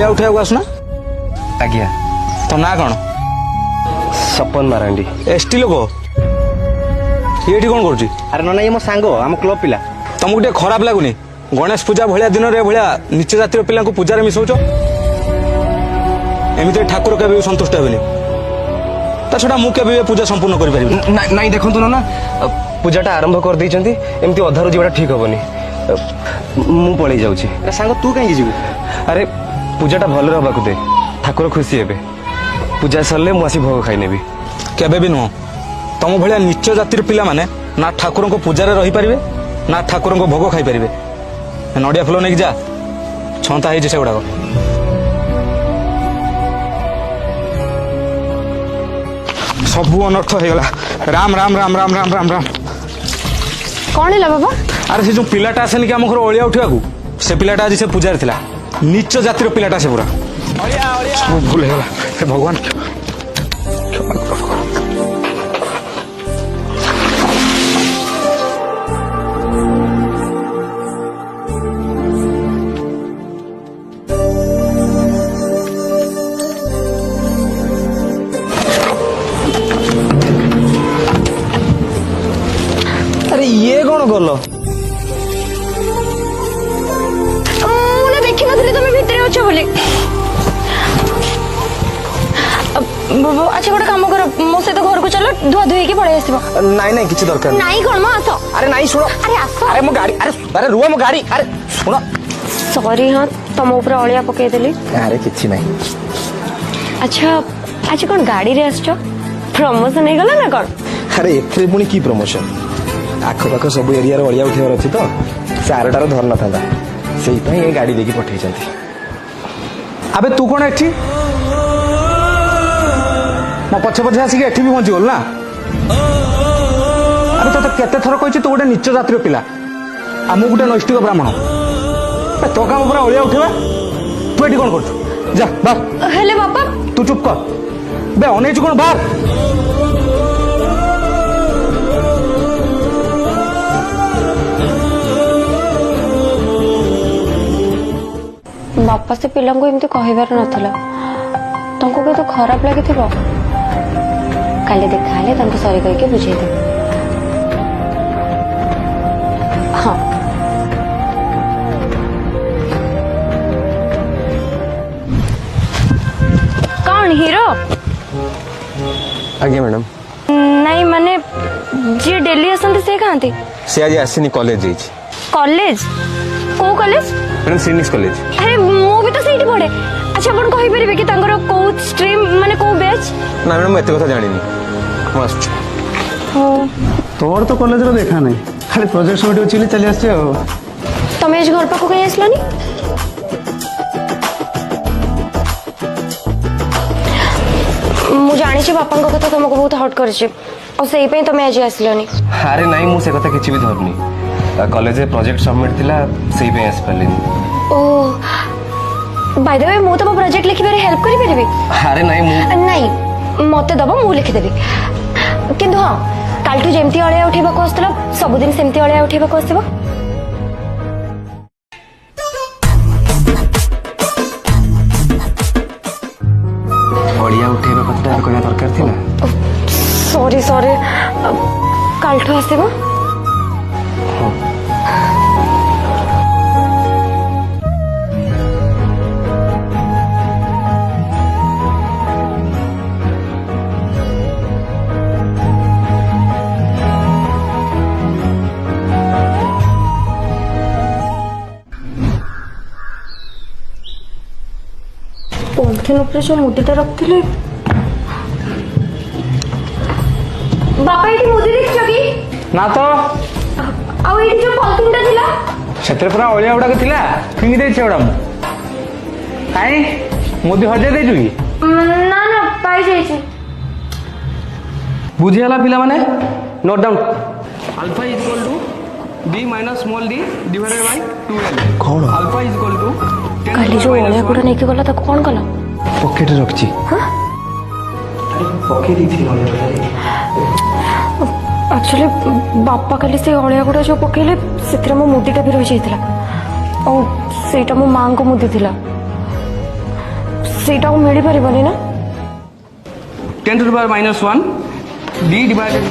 अलिया उठाइବାକୁ आसुना आज्ञा तो ना कौन सपन मारांडी एसटी लोक ये कौन करुच्ची अरे ना ये मो सांग आम क्लब पिला तुमको टे खराब लगुनि गणेश पूजा भाया दिन में भाया नीच जातिर पिला पूजा मिसौच एमती ठाकुर के सन्तुष्ट हेनी ता छड़ा मुझे पूजा संपूर्ण कर नहीं देखु ना पूजाटा आरंभ कर देइचंती एमती अधारू जीवाटा ठीक हेनी मु पळै जाउची अरे सांग तू कहीं जीवु अरे पूजाटा भल रहबाकू दे ठाकुर खुशी हेबे पूजा सरले मु आसी भोग खाई नेबी केबे भी नुह तुम भाया नीच जातिर पिला माने ना ठाकुर को पूजा रही पारे ना ठाकुर को भोग खाई पारे नड़िया फुल नहीं जा छंता है से गुड़ाक सबू अनर्थ हो गला राम राम राम राम राम राम राम कौन है बाबा अरे से जो पिलाटा आसेनि कि आम घर अलिया उठा से पिलाटा आज से पूजा थिला नीच जातिर पिलाटा से पूरा सब भूल हो गला हे भगवान अरे ये कौन गल मुझे देखी नथली तुम भितर अच्छे बोली अच्छा गोटे काम कर मो सहित घर को चलो धुआ धुई की पड़े आसो नहीं नहीं किसी दरकार नहीं कौन मो आस अरे नहीं सुनो अरे आस अरे मो गाड़ी अरे रुआ मो गाड़ी अरे सुनो सॉरी हाँ तुम ऊपर अलिया पकईदेली अरे किसी नहीं अच्छा आज कौन गाड़ी रे आसछ प्रमोशन हो गला ना कौन अरे एथरे पुणी की प्रमोशन आखपाख सब एरिया अलिया उठार अच्छी तो चारटार धर ना था से गाड़ी देकी पठे अबे तू कौन एठी मो पछे पछे आसिक एठी भी पहुंची गल ना अरे तो केते थर कही तू गोटे नीच जातिर पिला आ मु गोटे नैष्टिक ब्राह्मण तो काम पूरा अलिया उठेवा तू एठी कौन कर जा बाहर हेले बापा तू चुप कर बे अनेच कौन बाहर बापा से पिला को एमती कहबार नाला तुमको भी तो खराब लगी काली देखा सरी करके बुझे दे हाँ कौन हीरो आज्ञा मैडम नहीं माने जी डेली आसते से कहां से आज आसनी कॉलेज कॉलेज को कॉलेज मैडम श्रीनिक्स कॉलेज अरे मु भी तो सही पढ़े अच्छा अपन कहि परिबे कि तांगर को स्ट्रीम माने को बैच ना मैडम मैं एते कथा जानि नी मस्त तोर तो कॉलेज रो देखा नहीं खाली प्रोजेक्ट वीडियो चिली चली आछे हो तमे आज घर पाको कहीं आसलानी मु जानि छी बापा को कथा तुमको बहुत हर्ट करछि और सेही पे तमे आज आसलानी अरे नहीं मु से कथा किछि भी धरनी कॉलेज प्रोजेक्ट सबमिट थिला सेही पे आस परलिनी ओ बाय द वे मु तो प्रोजेक्ट लिखि बारे हेल्प करि परबे अरे नहीं मु नहीं मते दबो मु लिखि देबी किंतु हां कालटू जेमती अळिया उठेबा को आस्तला सब दिन सेमती अळिया उठेबा को आसीबो अळिया उठेबा कथा कहया दरकार थिला सॉरी सॉरी कालटू आसीबो पॉलिथिन ऊपर जो मुदीटा रखते बापा ये मुदी देखछ कि ना तो आ ये जो पॉलिथिनटा थिला सेतरे पूरा अलिया गुडा थिला फिंगी दे छेडा मु काई मोदी हजे दे जुगी ना ना पाई जाई छी बुझी हला पिला माने note down alpha is equal to b minus small d divided by 2l कौन अल्फा इज इक्वल टू काली जो अलिया गुडा नहीं के गला त कोन कला पॉकेट रखची हां अरे पॉकेट ही थी एक्चुअली बापा काली से अलिया गुडा जो पकेले सेतरे मो मुदीटा भी रहि जाइतला और सेटा मो मां को मुदी थिला ସେଇଟା ଆଉ ମିଳିପାରିବନି ନା 10 to the power -1 d divided